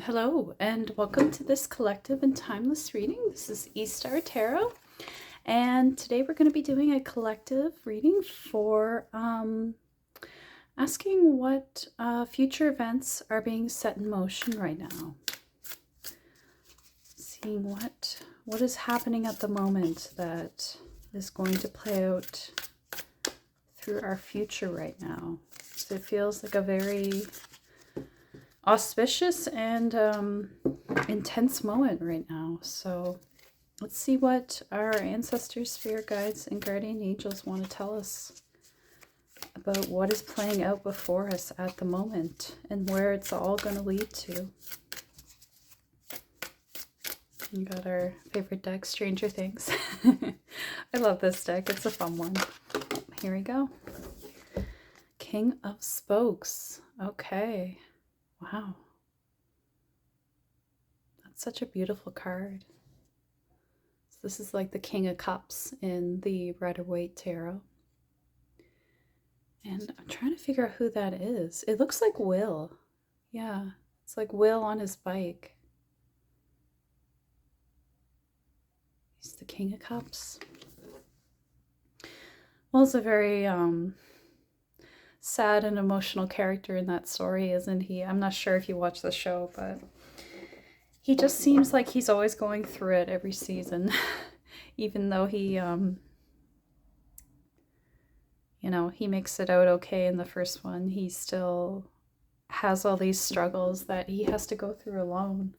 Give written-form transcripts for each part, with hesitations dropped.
Hello, and welcome to this collective and timeless reading. This is Estar Tarot, and today we're going to be doing a collective reading for asking what future events are being set in motion right now. Seeing what is happening at the moment that is going to play out through our future right now. So it feels like a very auspicious and intense moment right now. So let's see what our ancestors, spirit guides, and guardian angels want to tell us about what is playing out before us at the moment and where it's all going to lead to. We got our favorite deck, Stranger Things. I love this deck. It's a fun one. Here we go. King of Spokes. Okay. Wow. That's such a beautiful card. So this is like the King of Cups in the Rider-Waite Tarot. And I'm trying to figure out who that is. It looks like Will. Yeah, it's like Will on his bike. He's the King of Cups. Will's a very sad and emotional character in that story, isn't he? I'm not sure if you watch the show, but he just seems like he's always going through it every season. Even though he he makes it out okay in the first one, he still has all these struggles that he has to go through alone.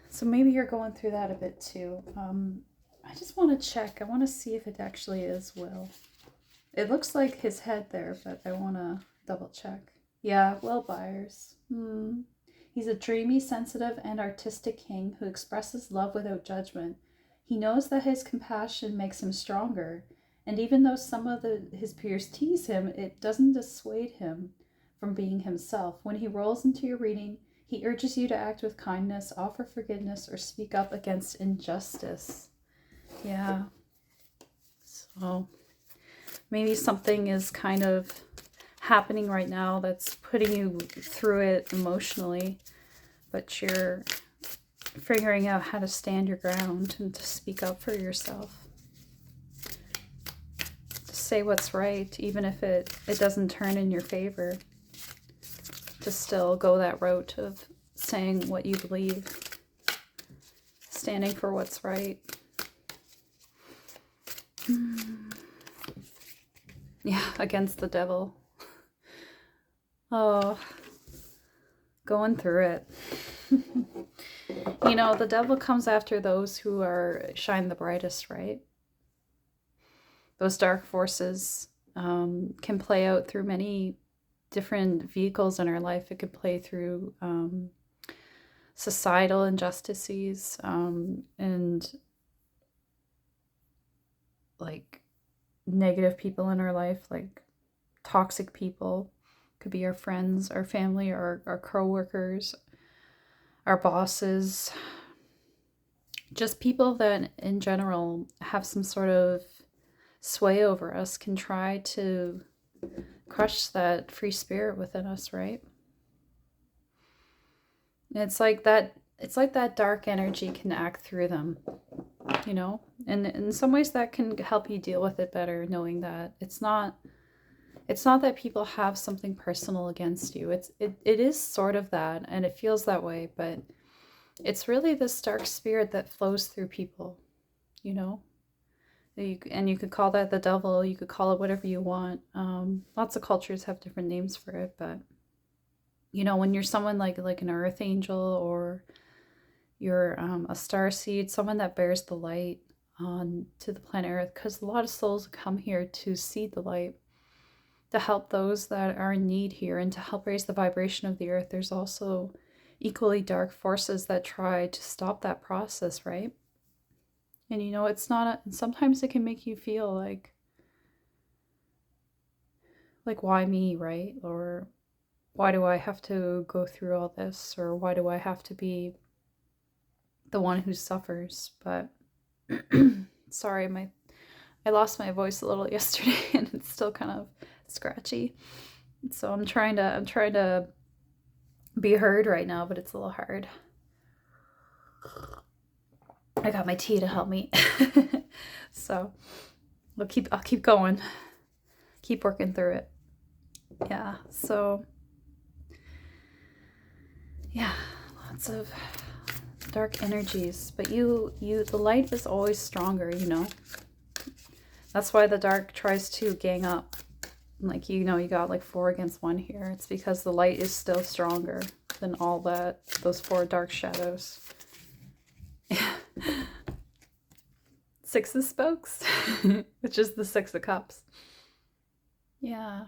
So maybe you're going through that a bit too. I just want to check. I want to see if it actually is Will. It looks like his head there, but I want to double check. Yeah, Will Byers. He's a dreamy, sensitive, and artistic king who expresses love without judgment. He knows that his compassion makes him stronger, and even though some of his peers tease him, it doesn't dissuade him from being himself. When he rolls into your reading, he urges you to act with kindness, offer forgiveness, or speak up against injustice. Yeah. So maybe something is kind of happening right now that's putting you through it emotionally, but you're figuring out how to stand your ground and to speak up for yourself. To say what's right, even if it doesn't turn in your favor. To still go that route of saying what you believe, standing for what's right. Yeah, against the devil. Oh, going through it. You know, the devil comes after those who shine the brightest, right? Those dark forces can play out through many different vehicles in our life. It could play through societal injustices and like negative people in our life, like toxic people. Could be our friends, our family, our co-workers, our bosses, just people that in general have some sort of sway over us can try to crush that free spirit within us, right? And it's like that dark energy can act through them, you know? And in some ways that can help you deal with it better, knowing that it's not that people have something personal against you. It is sort of that, and it feels that way, but it's really this dark spirit that flows through people, you know? And you could call that the devil, you could call it whatever you want. Lots of cultures have different names for it, but you know, when you're someone like an earth angel, or you're a star seed, someone that bears the light on to the planet Earth, because a lot of souls come here to see the light, to help those that are in need here, and to help raise the vibration of the earth. There's also equally dark forces that try to stop that process, right? And you know, it's not sometimes it can make you feel like why me, right? Or why do I have to go through all this? Or why do I have to be the one who suffers? But sorry, I lost my voice a little yesterday and it's still kind of scratchy. So I'm trying to be heard right now, but it's a little hard. I got my tea to help me. So I'll keep going. Keep working through it. Yeah. So yeah, lots of dark energies, but the light is always stronger, you know. That's why the dark tries to gang up. Like, you know, you got like 4 against 1 here. It's because the light is still stronger than all those 4 dark shadows. 6 of Spokes, which is the 6 of Cups. Yeah.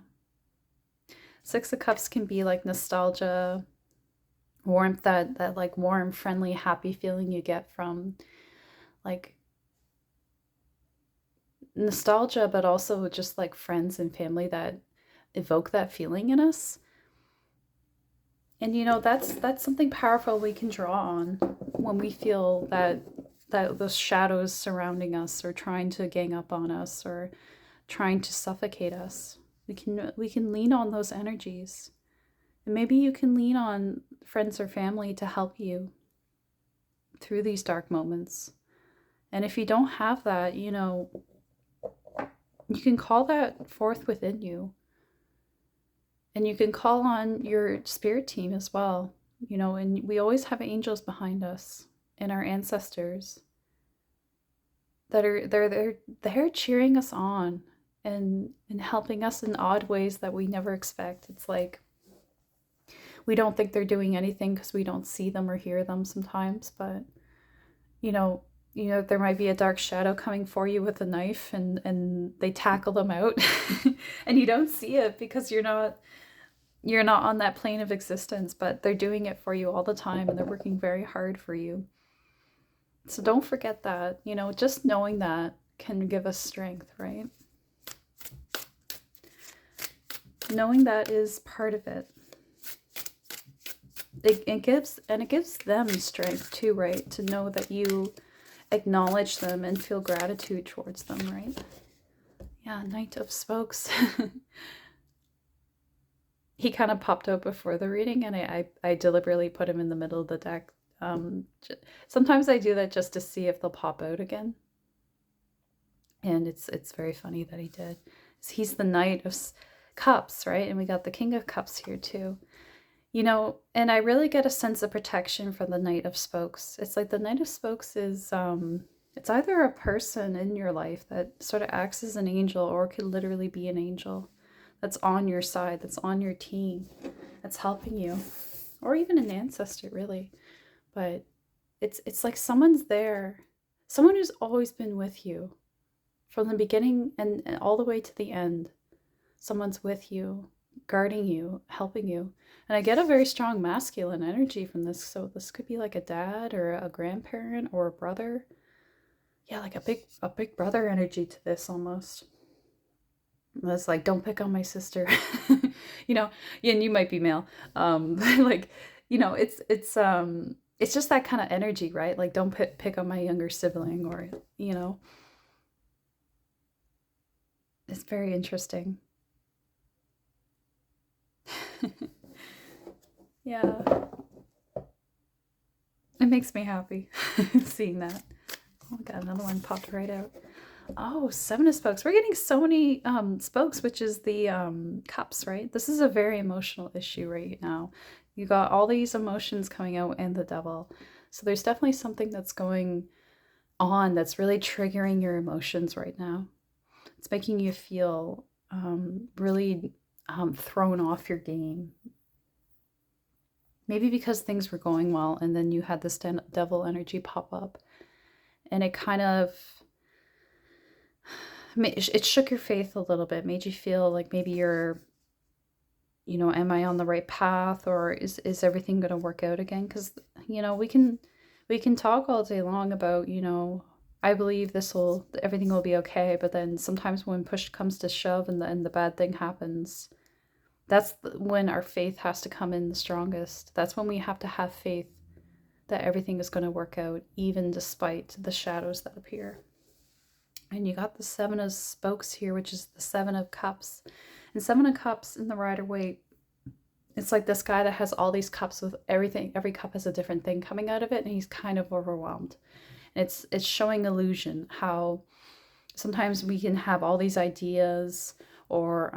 6 of Cups can be like nostalgia, warmth, that like warm, friendly, happy feeling you get from like nostalgia, but also just like friends and family that evoke that feeling in us. And you know, that's something powerful we can draw on when we feel that those shadows surrounding us or trying to gang up on us or trying to suffocate us. We can lean on those energies. And maybe you can lean on friends or family to help you through these dark moments. And if you don't have that, you know, you can call that forth within you. And you can call on your spirit team as well, you know, and we always have angels behind us and our ancestors that are they're cheering us on and helping us in odd ways that we never expect. It's like we don't think they're doing anything because we don't see them or hear them sometimes, but you know, there might be a dark shadow coming for you with a knife and they tackle them out and you don't see it because you're not on that plane of existence, but they're doing it for you all the time and they're working very hard for you. So don't forget that, you know, just knowing that can give us strength, right? Knowing that is part of it. It gives them strength too, right? To know that you acknowledge them and feel gratitude towards them, right? Yeah, Knight of Spokes. He kind of popped out before the reading, and I deliberately put him in the middle of the deck. Sometimes I do that just to see if they'll pop out again. And it's very funny that he did. He's the Knight of Cups, right? And we got the King of Cups here too. You know, and I really get a sense of protection from the Knight of Spokes. It's like the Knight of Spokes is, it's either a person in your life that sort of acts as an angel or could literally be an angel that's on your side, that's on your team, that's helping you, or even an ancestor, really. But it's like someone's there, someone who's always been with you from the beginning and all the way to the end. Someone's with you, guarding you, helping you. And I get a very strong masculine energy from this. So this could be like a dad or a grandparent or a brother. Yeah, like a big brother energy to this almost. That's like, don't pick on my sister. You know, yeah, and you might be male. Like, you know, it's just that kind of energy, right? Like, don't pick on my younger sibling, or, you know. It's very interesting. Yeah. It makes me happy seeing that. Oh, I got another one popped right out. Oh, 7 of Spokes. We're getting so many spokes, which is the cups, right? This is a very emotional issue right now. You got all these emotions coming out and the devil. So there's definitely something that's going on that's really triggering your emotions right now. It's making you feel really thrown off your game. Maybe because things were going well and then you had this devil energy pop up. And it kind of, it shook your faith a little bit, made you feel like maybe you're, you know, am I on the right path, or is everything going to work out again? Because, you know, we can talk all day long about, you know, I believe everything will be okay. But then sometimes when push comes to shove and the bad thing happens, that's when our faith has to come in the strongest. That's when we have to have faith that everything is going to work out, even despite the shadows that appear. And you got the 7 of Spokes here, which is the 7 of Cups. And 7 of Cups in the Rider-Waite It's like this guy that has all these cups with everything. Every cup has a different thing coming out of it, and he's kind of overwhelmed. And it's showing illusion, how sometimes we can have all these ideas or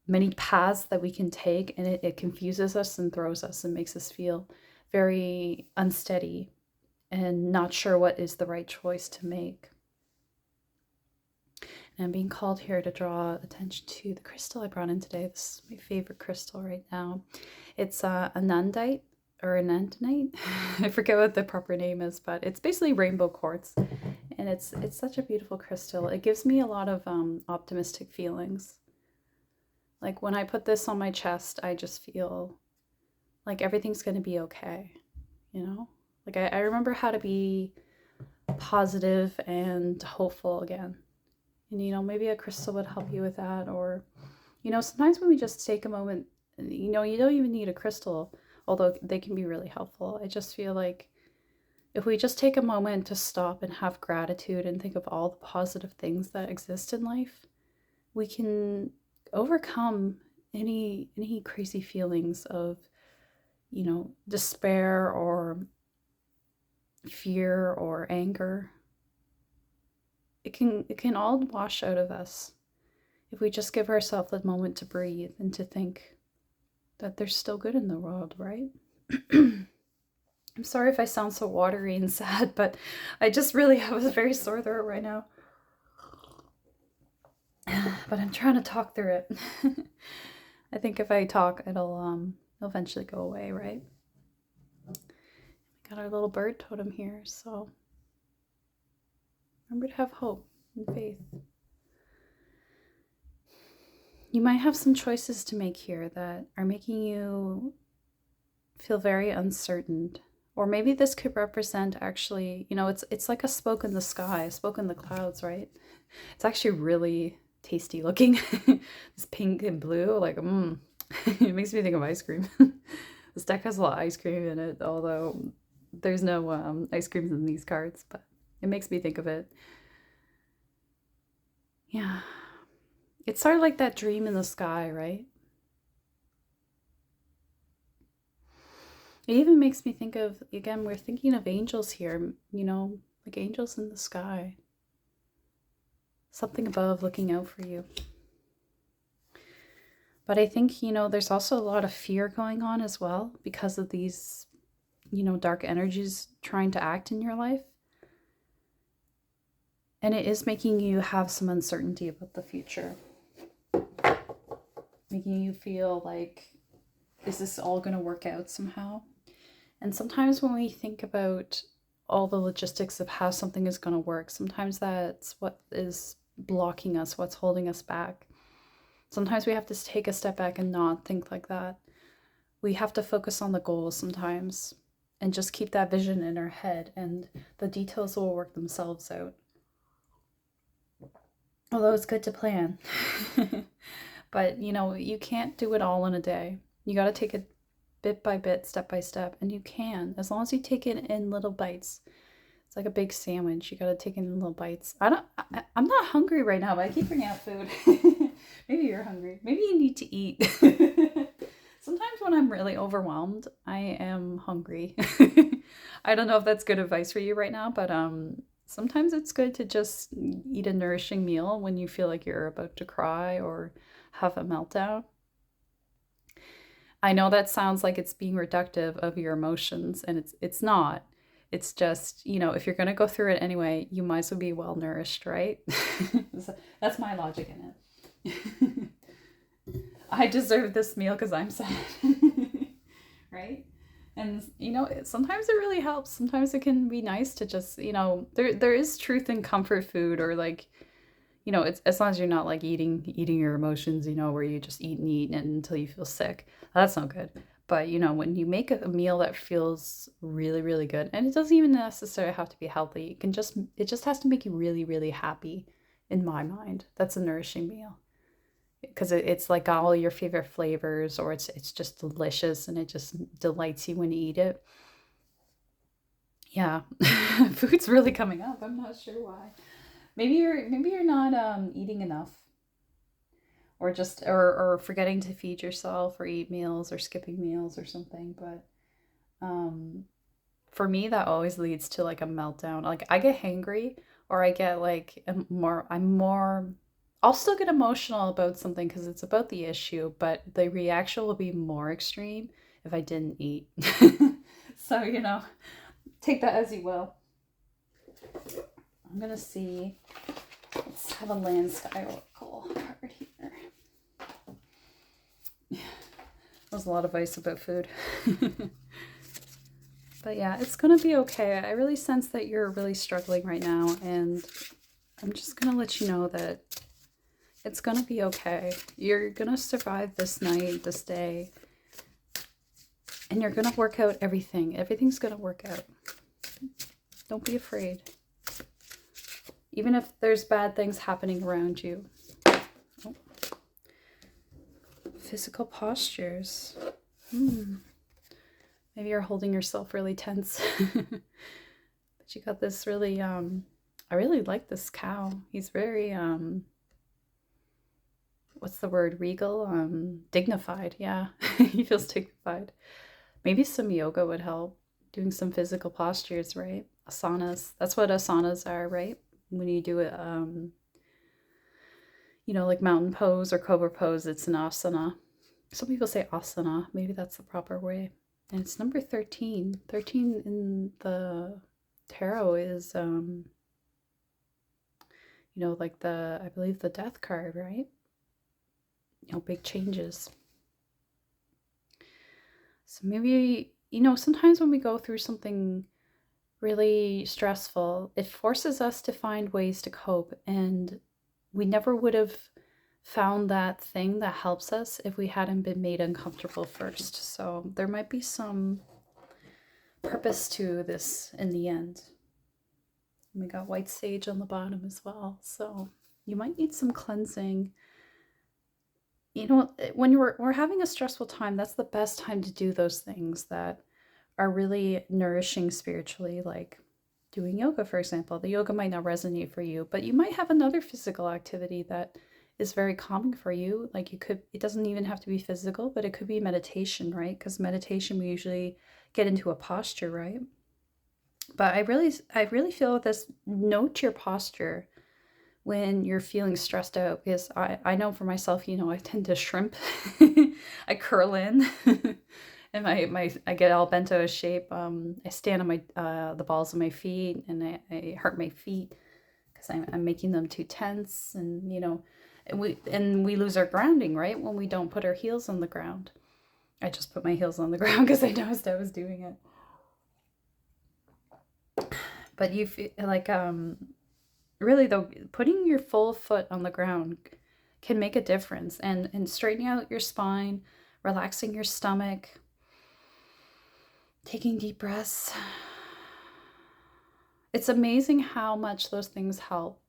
many paths that we can take, and it confuses us and throws us and makes us feel very unsteady and not sure what is the right choice to make. And I'm being called here to draw attention to the crystal I brought in today. This is my favorite crystal right now. It's anandite or anandamide. I forget what the proper name is, but it's basically rainbow quartz. And it's such a beautiful crystal. It gives me a lot of optimistic feelings. Like when I put this on my chest, I just feel like everything's going to be okay, you know? Like I remember how to be positive and hopeful again. And, you know, maybe a crystal would help you with that. Or, you know, sometimes when we just take a moment, you know, you don't even need a crystal, although they can be really helpful. I just feel like if we just take a moment to stop and have gratitude and think of all the positive things that exist in life, we can overcome any crazy feelings of, you know, despair or fear or anger. It can all wash out of us if we just give ourselves a moment to breathe and to think that there's still good in the world, right? I'm sorry if I sound so watery and sad, but I just really have a very sore throat right now. But I'm trying to talk through it. I think if I talk, it'll eventually go away, right? We got our little bird totem here, so remember to have hope and faith. You might have some choices to make here that are making you feel very uncertain. Or maybe this could represent actually, you know, it's like a spoke in the sky, a spoke in the clouds, right? It's actually really tasty looking. It's pink and blue, like, it makes me think of ice cream. This deck has a lot of ice cream in it, although there's no ice creams in these cards, but it makes me think of it. Yeah. It's sort of like that dream in the sky, right? It even makes me think of, again, we're thinking of angels here, you know, like angels in the sky. Something above looking out for you. But I think, you know, there's also a lot of fear going on as well because of these, you know, dark energies trying to act in your life. And it is making you have some uncertainty about the future. Making you feel like, is this all going to work out somehow? And sometimes when we think about all the logistics of how something is going to work, sometimes that's what is blocking us, what's holding us back. Sometimes we have to take a step back and not think like that. We have to focus on the goals sometimes and just keep that vision in our head, and the details will work themselves out. Although it's good to plan. But, you know, you can't do it all in a day. You got to take it bit by bit, step by step, and you can, as long as you take it in little bites. It's like a big sandwich. You got to take it in little bites. I'm not hungry right now, but I keep bringing out food. Maybe you're hungry. Maybe you need to eat. Sometimes when I'm really overwhelmed, I am hungry. I don't know if that's good advice for you right now, but sometimes it's good to just eat a nourishing meal when you feel like you're about to cry or have a meltdown. I know that sounds like it's being reductive of your emotions, and it's not. It's just, you know, if you're going to go through it anyway, you might as well be well nourished, right? That's my logic in it. I deserve this meal because I'm sad. Right? And, you know, sometimes it really helps. Sometimes it can be nice to just, you know, there is truth in comfort food, or like, you know, it's as long as you're not like eating your emotions, you know, where you just eat until you feel sick. That's not good. But, you know, when you make a meal that feels really, really good, and it doesn't even necessarily have to be healthy, it just has to make you really, really happy, in my mind. That's a nourishing meal. Because it's like all your favorite flavors, or it's just delicious and it just delights you when you eat it. Yeah. Food's really coming up. I'm not sure why. Maybe you're not eating enough, or forgetting to feed yourself or eat meals or skipping meals or something. But for me, that always leads to like a meltdown. Like I get hangry, or I get like I'll still get emotional about something because it's about the issue, but the reaction will be more extreme if I didn't eat. So, take that as you will. I'm gonna see. Let's have a Lansky Oracle card here. There's a lot of advice about food. But yeah, it's gonna be okay. I really sense that you're really struggling right now, and I'm just gonna let you know that it's gonna be okay. You're gonna survive this night, this day, and you're gonna work out everything. Everything's gonna work out. Don't be afraid. Even if there's bad things happening around you. Oh. Physical postures. Maybe you're holding yourself really tense. But you got this really, I really like this cow. He's very, what's the word? Regal? Dignified. Yeah, he feels dignified. Maybe some yoga would help. Doing some physical postures, right? Asanas. That's what asanas are, right? When you do it, like mountain pose or cobra pose, it's an asana. Some people say asana. Maybe that's the proper way. And it's number 13. 13 in the tarot is, like I believe the death card, right? Big changes. So maybe, sometimes when we go through something really stressful, it forces us to find ways to cope. And we never would have found that thing that helps us if we hadn't been made uncomfortable first. So there might be some purpose to this in the end. And we got white sage on the bottom as well. So you might need some cleansing. When we're having a stressful time, that's the best time to do those things that are really nourishing spiritually, like doing yoga, for example. The yoga might not resonate for you, but you might have another physical activity that is very calming for you. Like it doesn't even have to be physical, but it could be meditation, right? Because meditation, we usually get into a posture, right? But I really feel this, note your posture when you're feeling stressed out, because I know for myself, I tend to shrimp. I curl in and I get all bent out of shape. I stand on the balls of my feet, and I hurt my feet because I'm making them too tense, and we lose our grounding, right, when we don't put our heels on the ground. I just put my heels on the ground because I noticed I was doing it. But you feel like really though, putting your full foot on the ground can make a difference, and straightening out your spine, relaxing your stomach, taking deep breaths. It's amazing how much those things help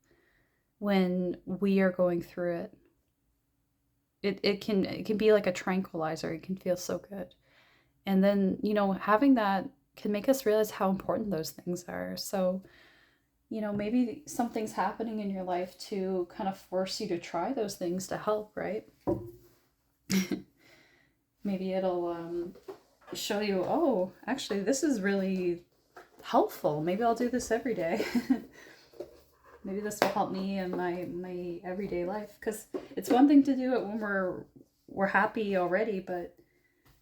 when we are going through it. It can be like a tranquilizer. It can feel so good. And then, having that can make us realize how important those things are. So, maybe something's happening in your life to kind of force you to try those things to help, right? Maybe it'll show you, oh, actually, this is really helpful. Maybe I'll do this every day. Maybe this will help me in my everyday life. Because it's one thing to do it when we're happy already, but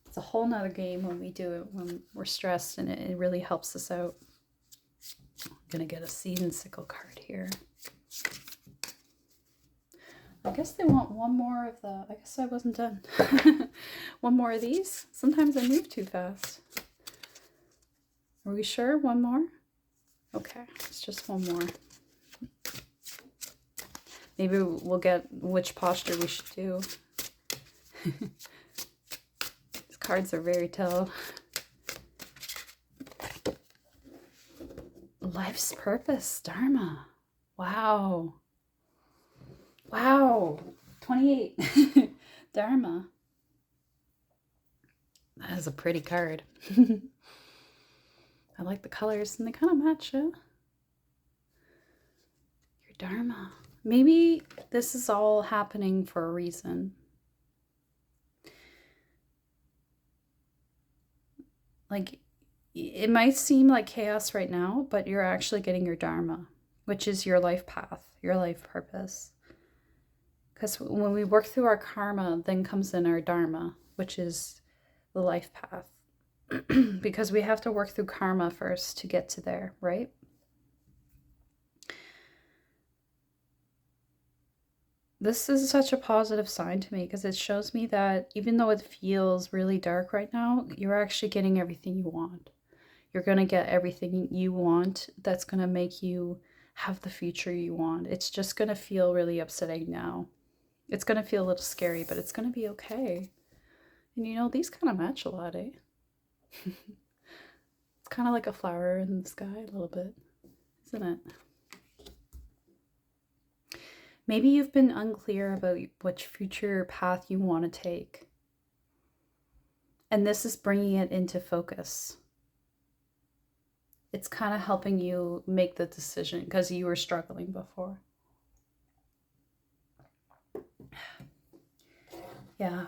it's a whole nother game when we do it when we're stressed, and it really helps us out. I'm gonna get a seed and sickle card here. I guess they want one more of the, I guess I wasn't done. One more of these. Sometimes I move too fast. Are we sure? One more? Okay, it's just one more. Maybe we'll get which posture we should do. These cards are very tell. Life's purpose, Dharma. Wow. Wow. 28. Dharma. That is a pretty card. I like the colors, and they kind of match, Your Dharma. maybe this is all happening for a reason. Like, it might seem like chaos right now, but you're actually getting your dharma, which is your life path, your life purpose. Because when we work through our karma, then comes in our dharma, which is the life path. Because we have to work through karma first to get to there, right? This is such a positive sign to me because it shows me that even though it feels really dark right now, you're actually getting everything you want. You're going to get everything you want that's going to make you have the future you want. It's just going to feel really upsetting now. It's going to feel a little scary, but it's going to be okay. And you know, these kind of match a lot, eh? It's kind of like a flower in the sky a little bit, isn't it? Maybe you've been unclear about which future path you want to take. And this is bringing it into focus. It's kind of helping you make the decision because you were struggling before. Yeah.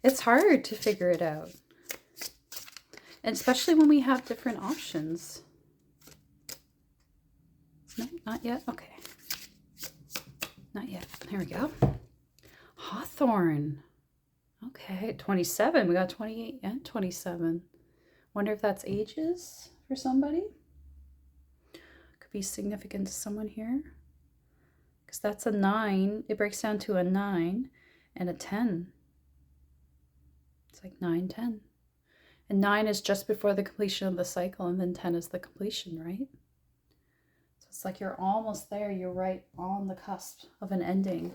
It's hard to figure it out. And especially when we have different options. No, not yet. Okay. Not yet. There we go. Hawthorn. Okay, 27. We got 28 and 27. Wonder if that's ages for somebody. Could be significant to someone here. Because that's a 9. It breaks down to a 9 and a 10. It's like 9, 10. And 9 is just before the completion of the cycle, and then 10 is the completion, right? So it's like you're almost there. You're right on the cusp of an ending.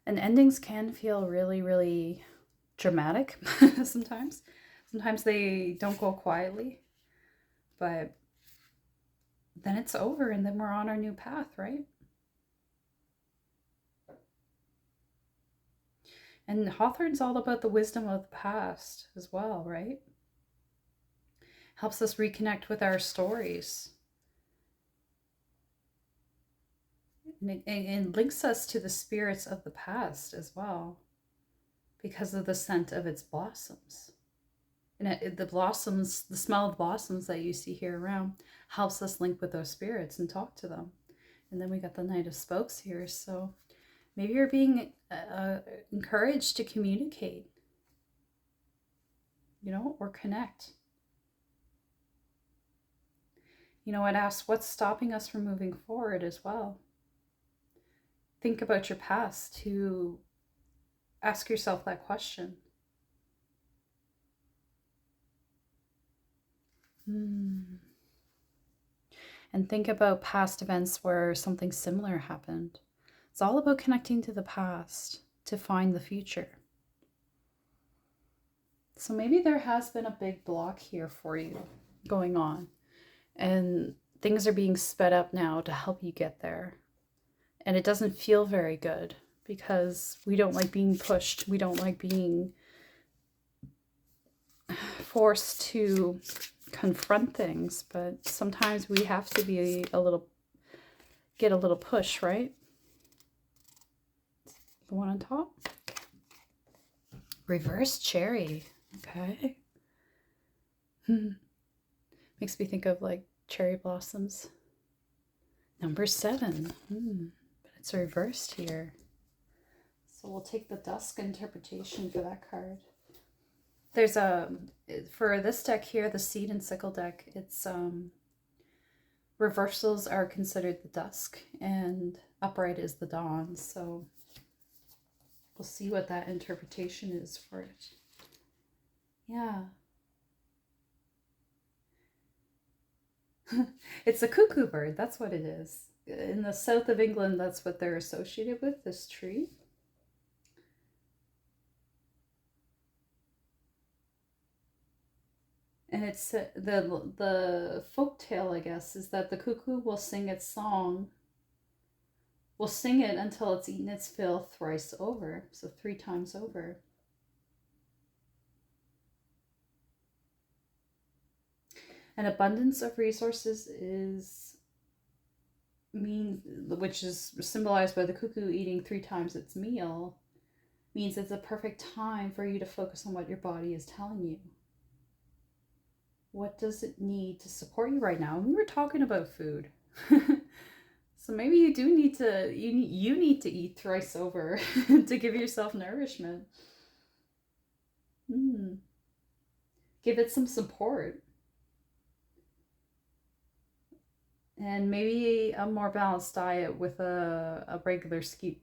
And endings can feel really, really dramatic sometimes. Sometimes they don't go quietly, but then it's over and then we're on our new path, right? And Hawthorne's all about the wisdom of the past as well, right? Helps us reconnect with our stories. And it links us to the spirits of the past as well because of the scent of its blossoms. And the blossoms, the smell of blossoms that you see here around helps us link with those spirits and talk to them. And then we got the Knight of Spokes here. So maybe you're being encouraged to communicate, you know, or connect. You know, it asks what's stopping us from moving forward as well. Think about your past to ask yourself that question. And think about past events where something similar happened. It's all about connecting to the past to find the future. So maybe there has been a big block here for you going on, and things are being sped up now to help you get there. And it doesn't feel very good because we don't like being pushed. We don't like being forced to confront things, but sometimes we have to be get a little push, right? The one on top. Reverse cherry. Okay. Makes me think of like cherry blossoms. Number 7. But it's reversed here. So we'll take the dusk interpretation for that card. There's for this deck here, the seed and sickle deck, it's reversals are considered the dusk and upright is the dawn. So we'll see what that interpretation is for it. Yeah. It's a cuckoo bird. That's what it is. In the south of England, that's what they're associated with, this tree. And it's the folk tale, I guess, is that the cuckoo will sing its song. Will sing it until it's eaten its fill thrice over, so 3 times over. An abundance of resources is means, which is symbolized by the cuckoo eating 3 times its meal, means it's a perfect time for you to focus on what your body is telling you. What does it need to support you right now? And we were talking about food. So maybe you do need to, you need to eat thrice over to give yourself nourishment. Give it some support. And maybe a more balanced diet with a regular sleep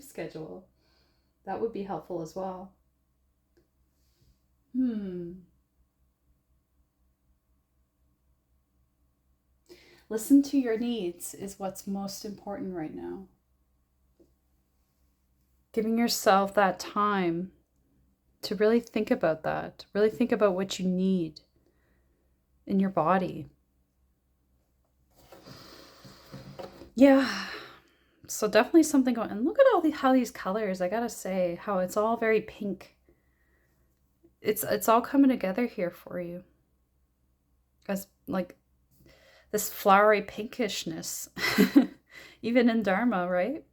schedule. That would be helpful as well. Listen to your needs is what's most important right now. Giving yourself that time to really think about that, really think about what you need in your body. Yeah, so definitely something going. And look at how these colors, I gotta say, how it's all very pink. It's all coming together here for you. As like this flowery pinkishness, even in Dharma, right?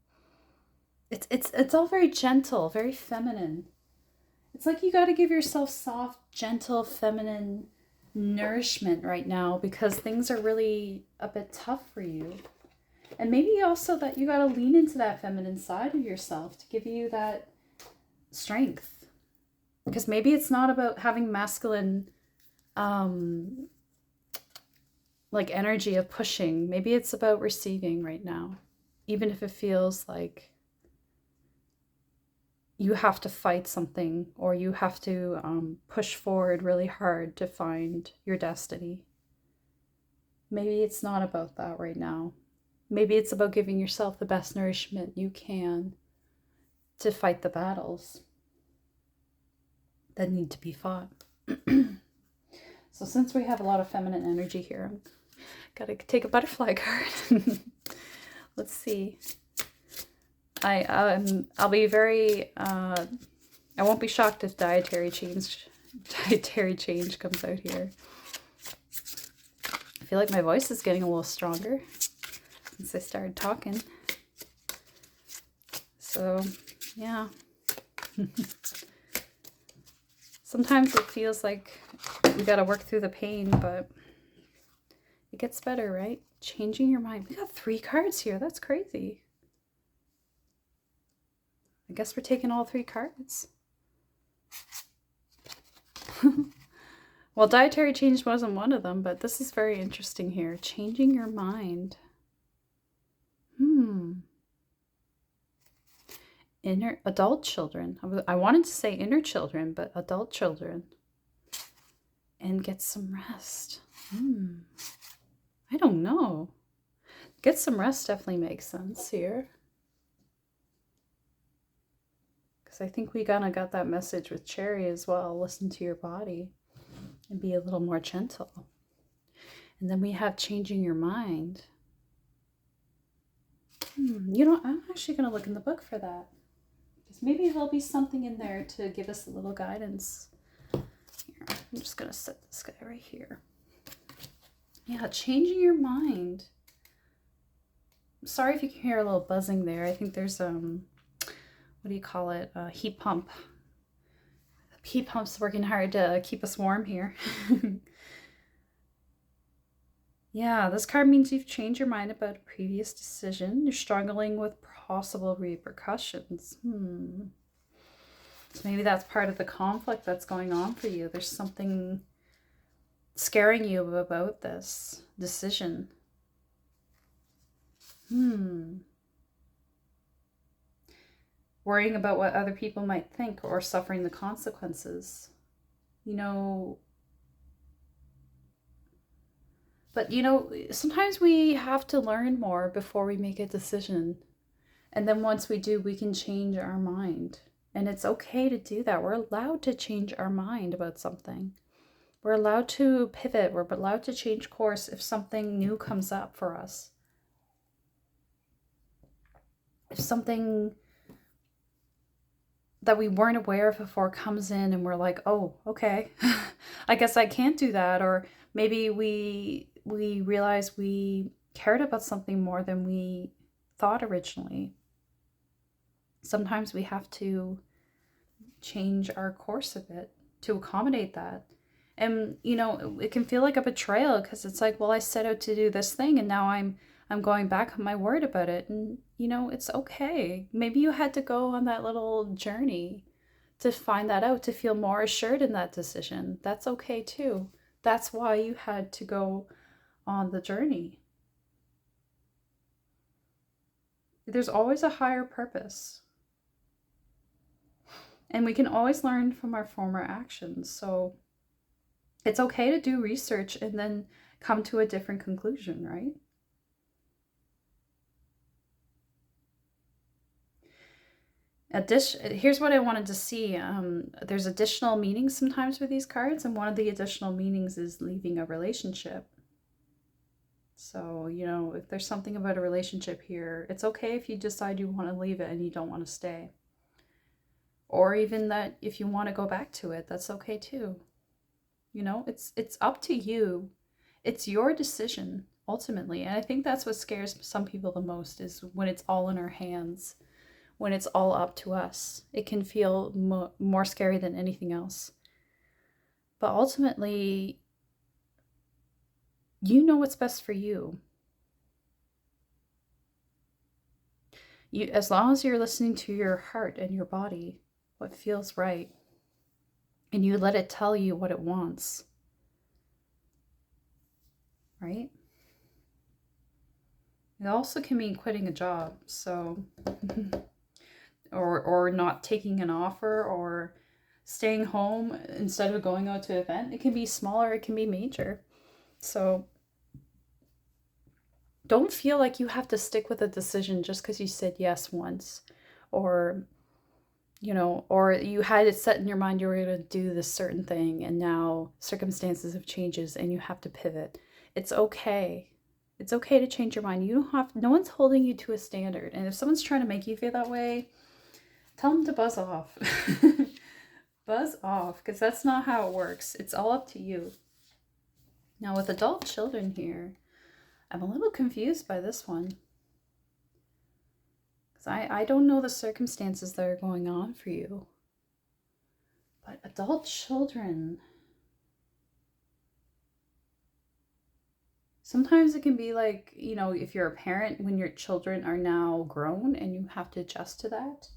It's all very gentle, very feminine. It's like you got to give yourself soft, gentle, feminine nourishment right now because things are really a bit tough for you. And maybe also that you got to lean into that feminine side of yourself to give you that strength. Because maybe it's not about having masculine like energy of pushing. Maybe it's about receiving right now. Even if it feels like you have to fight something or you have to push forward really hard to find your destiny. Maybe it's not about that right now. Maybe it's about giving yourself the best nourishment you can to fight the battles that need to be fought. So since we have a lot of feminine energy here, I'm gotta take a butterfly card. Let's see. I'll be very I won't be shocked if dietary change comes out here. I feel like my voice is getting a little stronger since I started talking. So, yeah. Sometimes it feels like we got to work through the pain, but it gets better, right? Changing your mind. We got 3 cards here. That's crazy. I guess we're taking all 3 cards. Well, dietary change wasn't one of them, but this is very interesting here. Changing your mind. Inner adult children. I wanted to say inner children, but adult children. And get some rest. I don't know. Get some rest definitely makes sense here. Because I think we kind of got that message with Cherry as well. Listen to your body and be a little more gentle. And then we have changing your mind. You know, I'm actually going to look in the book for that. Because maybe there'll be something in there to give us a little guidance. Here, I'm just going to set this guy right here. Yeah, changing your mind. Sorry if you can hear a little buzzing there. I think there's what do you call it? A heat pump. The heat pump's working hard to keep us warm here. Yeah, this card means you've changed your mind about a previous decision. You're struggling with possible repercussions. So maybe that's part of the conflict that's going on for you. There's something scaring you about this decision. Worrying about what other people might think or suffering the consequences. You know, but you know, sometimes we have to learn more before we make a decision. And then once we do, we can change our mind. And it's okay to do that. We're allowed to change our mind about something. We're allowed to pivot. We're allowed to change course if something new comes up for us. If something that we weren't aware of before comes in and we're like, oh, okay, I guess I can't do that. Or maybe we realize we cared about something more than we thought originally. Sometimes we have to change our course a bit to accommodate that. And it can feel like a betrayal because it's like, well, I set out to do this thing and now I'm going back on my word about it. And it's okay. Maybe you had to go on that little journey to find that out, to feel more assured in that decision. That's okay too. That's why you had to go on the journey. There's always a higher purpose. And we can always learn from our former actions. So it's okay to do research and then come to a different conclusion, right? Here's what I wanted to see. There's additional meanings sometimes with these cards, and one of the additional meanings is leaving a relationship. So, if there's something about a relationship here, it's okay if you decide you want to leave it and you don't want to stay. Or even that if you want to go back to it, that's okay too. It's up to you. It's your decision ultimately. And I think that's what scares some people the most, is when it's all in our hands, when it's all up to us. It can feel more scary than anything else. But ultimately, you know what's best for you. As long as you're listening to your heart and your body, what feels right, and you let it tell you what it wants, right? It also can mean quitting a job, so or not taking an offer, or staying home instead of going out to an event. It can be smaller, it can be major. So don't feel like you have to stick with a decision just because you said yes once, or or you had it set in your mind you were going to do this certain thing and now circumstances have changed and you have to pivot. It's okay. It's okay to change your mind. You don't have, no one's holding you to a standard. And if someone's trying to make you feel that way, tell them to buzz off. Buzz off, because that's not how it works. It's all up to you. Now with adult children here, I'm a little confused by this one. I don't know the circumstances that are going on for you. But adult children, sometimes it can be like, if you're a parent, when your children are now grown and you have to adjust to that.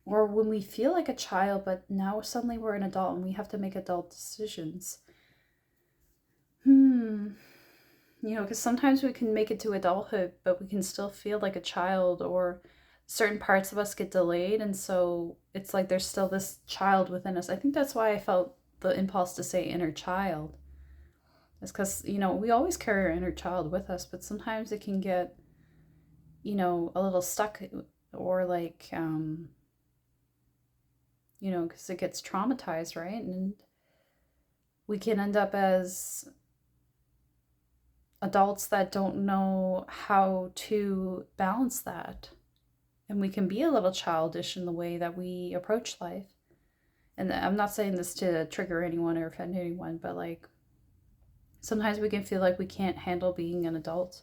Or when we feel like a child, but now suddenly we're an adult and we have to make adult decisions. Because sometimes we can make it to adulthood, but we can still feel like a child, or certain parts of us get delayed. And so it's like there's still this child within us. I think that's why I felt the impulse to say inner child. It's because, we always carry our inner child with us, but sometimes it can get, a little stuck, or like, because it gets traumatized, right? And we can end up as adults that don't know how to balance that. And we can be a little childish in the way that we approach life. And I'm not saying this to trigger anyone or offend anyone, but like sometimes we can feel like we can't handle being an adult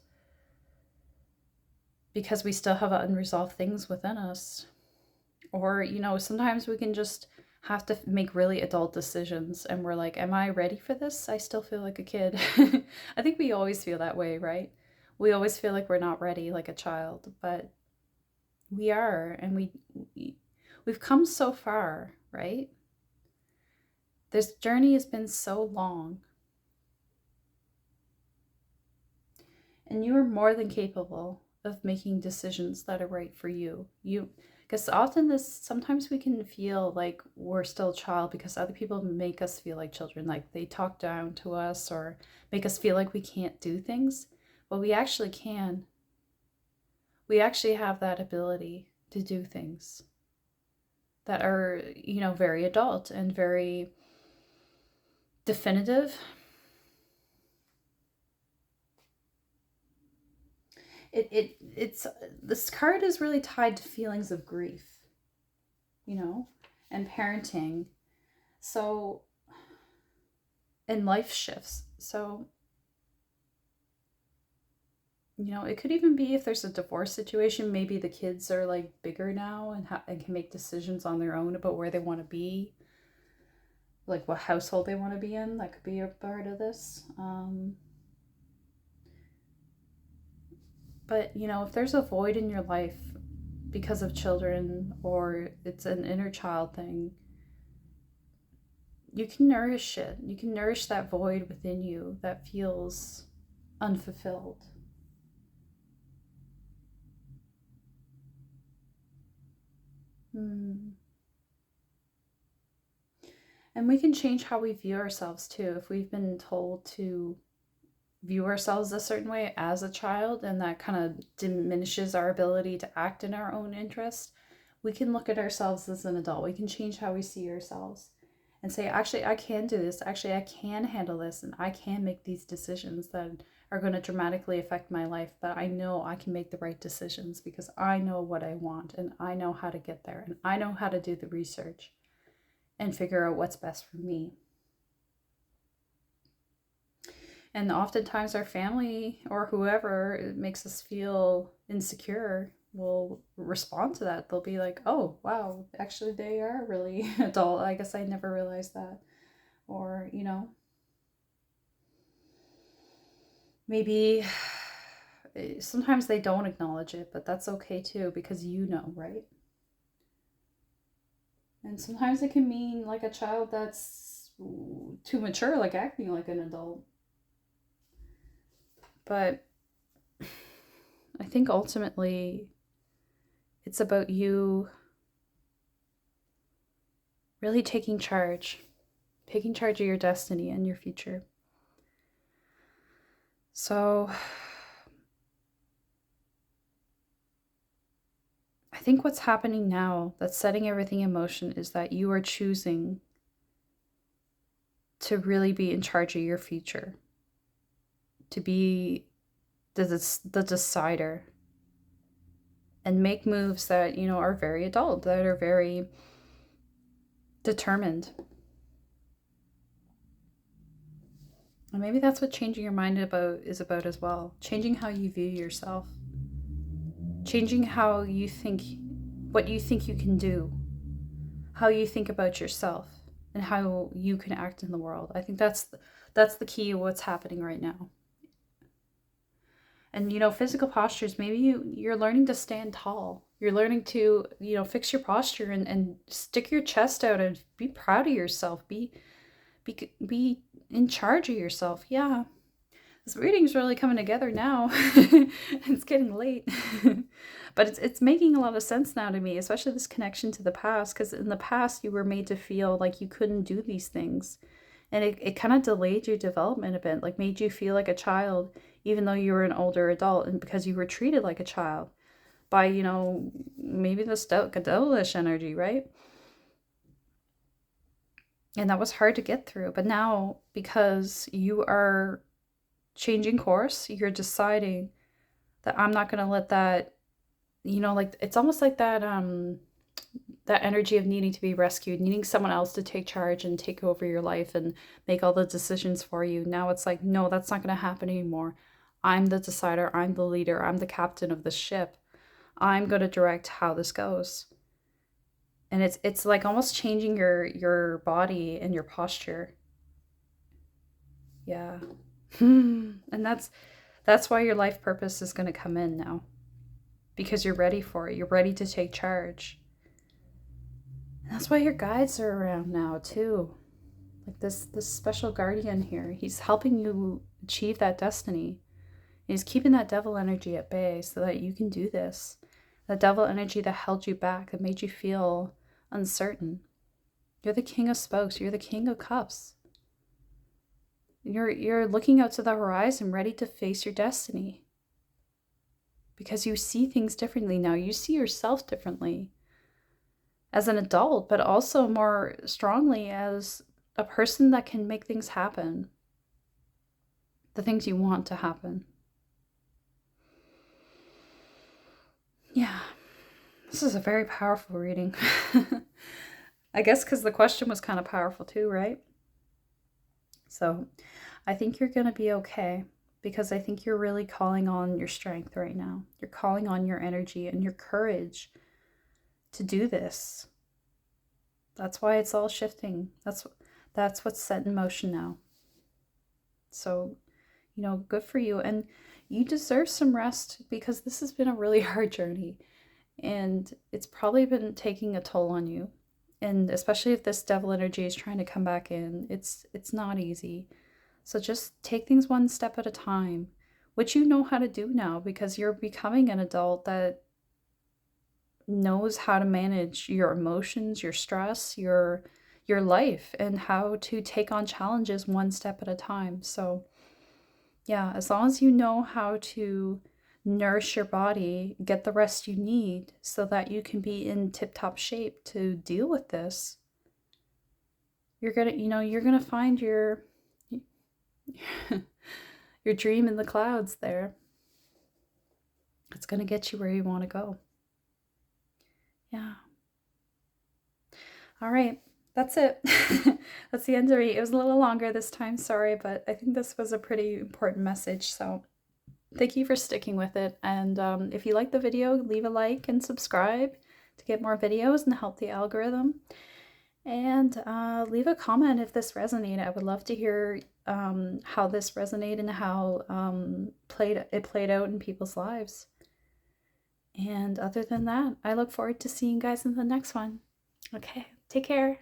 because we still have unresolved things within us. Or, sometimes we can just have to make really adult decisions and we're like, am I ready for this? I still feel like a kid. I think we always feel that way, right? We always feel like we're not ready like a child, but we are, and we've come so far, right? This journey has been so long. And you are more than capable of making decisions that are right for you. Because sometimes we can feel like we're still a child because other people make us feel like children, like they talk down to us or make us feel like we can't do things. But we actually can. We actually have that ability to do things that are, very adult and very definitive. It's this card is really tied to feelings of grief, and parenting. So and life shifts. So, it could even be if there's a divorce situation, maybe the kids are like bigger now and can make decisions on their own about where they want to be, like what household they want to be in. That could be a part of this. But, if there's a void in your life because of children or it's an inner child thing, you can nourish it. You can nourish that void within you that feels unfulfilled. Hmm. And we can change how we view ourselves too. If we've been told to view ourselves a certain way as a child and that kind of diminishes our ability to act in our own interest, we can look at ourselves as an adult. We can change how we see ourselves and say, actually, I can do this. Actually, I can handle this and I can make these decisions that are going to dramatically affect my life. But I know I can make the right decisions because I know what I want and I know how to get there and I know how to do the research and figure out what's best for me. And oftentimes, our family or whoever makes us feel insecure will respond to that. They'll be like, oh, wow, actually, they are really adult. I guess I never realized that. Or, maybe sometimes they don't acknowledge it, but that's okay too because right? And sometimes it can mean like a child that's too mature, like acting like an adult. But I think ultimately it's about you really taking charge of your destiny and your future. So I think what's happening now that's setting everything in motion is that you are choosing to really be in charge of your future, to be the decider and make moves that, are very adult, that are very determined. And maybe that's what changing your mind is about as well. Changing how you view yourself. Changing how you think, what you think you can do, how you think about yourself, and how you can act in the world. I think that's the key of what's happening right now. And physical postures, maybe you're learning to stand tall. You're learning to, fix your posture and stick your chest out and be proud of yourself. Be in charge of yourself. Yeah. This reading's really coming together now. It's getting late. But it's making a lot of sense now to me, especially this connection to the past, because in the past you were made to feel like you couldn't do these things. And it kind of delayed your development a bit, like made you feel like a child, even though you were an older adult, and because you were treated like a child by, maybe the devilish energy, right? And that was hard to get through. But now, because you are changing course, you're deciding that I'm not going to let that, like it's almost like that energy of needing to be rescued, needing someone else to take charge and take over your life and make all the decisions for you. Now it's like, no, that's not going to happen anymore. I'm the decider, I'm the leader, I'm the captain of the ship. I'm going to direct how this goes. And it's like almost changing your body and your posture. Yeah. And that's why your life purpose is going to come in now. Because you're ready for it. You're ready to take charge. And that's why your guides are around now too. Like this special guardian here. He's helping you achieve that destiny. He's keeping that devil energy at bay so that you can do this. That devil energy that held you back, that made you feel uncertain. You're the king of spokes. You're the king of cups. You're looking out to the horizon, ready to face your destiny. Because you see things differently now. You see yourself differently as an adult, but also more strongly as a person that can make things happen. The things you want to happen. Yeah, this is a very powerful reading. I guess because the question was kind of powerful too, right? So I think you're going to be okay, because I think you're really calling on your strength right now. You're calling on your energy and your courage to do this. That's why it's all shifting. That's what's set in motion now. So, you know, good for you. And you deserve some rest, because this has been a really hard journey and it's probably been taking a toll on you. And especially if this devil energy is trying to come back in, it's not easy. So just take things one step at a time, which you know how to do now because you're becoming an adult that knows how to manage your emotions, your stress, your life, and how to take on challenges one step at a time. So, yeah, as long as you know how to nourish your body, get the rest you need so that you can be in tip-top shape to deal with this, you're gonna find your your dream in the clouds there. It's gonna get you where you want to go. Yeah. All right. That's it. That's the end of it. It was a little longer this time, sorry, but I think this was a pretty important message. So thank you for sticking with it. And if you like the video, leave a like and subscribe to get more videos and help the algorithm. And leave a comment if this resonated. I would love to hear how this resonated and how it played out in people's lives. And other than that, I look forward to seeing you guys in the next one. Okay, take care.